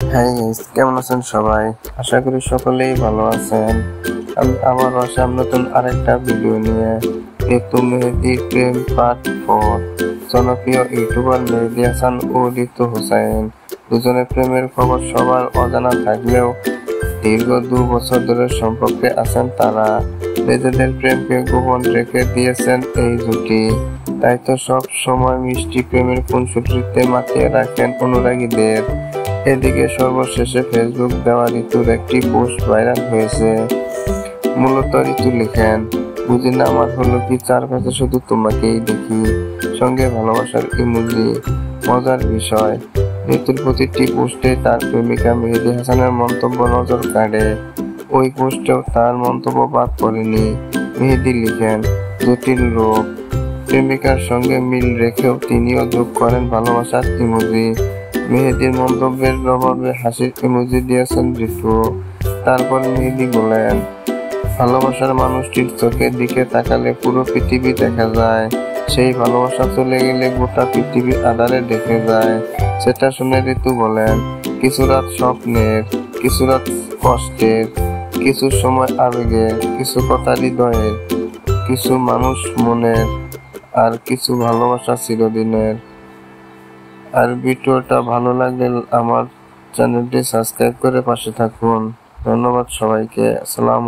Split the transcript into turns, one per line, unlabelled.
হ্যাঁ গাইস, কেমন আছেন সবাই? আশা করি সকলেই ভালো আছেন। আমি আবার আসলাম নতুন আরেকটা ভিডিও নিয়ে। একটু মেহেদীর প্রেম পার্ট 4। জনপ্রিয় ইউটিউবার মেহেদী হাসান ও ঋতু হোসেন দুজনের প্রেমের খবর সবার অজানা থাকলেও দীর্ঘ 2 বছর ধরে সম্পর্কে আছেন তারা। নিজেদের প্রেমকে গোপন রেখে দিয়েছেন এই জুটি। তাই তো সব সময় মিষ্টি প্রেমের খুনসুটিতে মাতিয়ে রাখেন অনুরাগীদের। এদিকে সর্বশেষে ফেসবুক দেওয়া ঋতুর একটি পোস্ট ভাইরাল হয়েছে। মূলত ঋতু লিখেন, বুঝি না আমার হলো কি, চারপাশে শুধু তোমাকেই দেখি, সঙ্গে ভালোবাসার ইমোজি। মজার বিষয়, ঋতুর প্রতিটি পোস্টে তার প্রেমিকা মেহেদী হাসানের মন্তব্য নজর কাড়ে। ওই পোস্টেও তার মন্তব্য বাদ পড়েনি। মেহেদী লিখেন, জটিল রূপ। প্রেমিকার সঙ্গে মিল রেখেও তিনিও যোগ করেন ভালোবাসার ইমোজি। মেহেদীর মন্তব্যের জবাবে হাসির ইমোজি দিয়েছেন ঋতু। তারপর মেহেদী বলেন, ভালোবাসার মানুষটির চোখের দিকে তাকালে পুরো পৃথিবী দেখা যায়। সেই ভালোবাসা চলে গেলে গোটা পৃথিবী আঁধারে ঢেকে যায়। সেটা শুনে ঋতু বলেন, কিছু রাত স্বপ্নের, কিছু রাত কষ্টের, কিছু সময় আবেগের, কিছু কথা হৃদয়ের, কিছু মানুষ মনের, আর কিছু ভালোবাসা চিরদিনের। আর ভিডিওটা ভালো লাগলে আমার চ্যানেলটি সাবস্ক্রাইব করে পাশে থাকুন। ধন্যবাদ সবাইকে। আসসালামু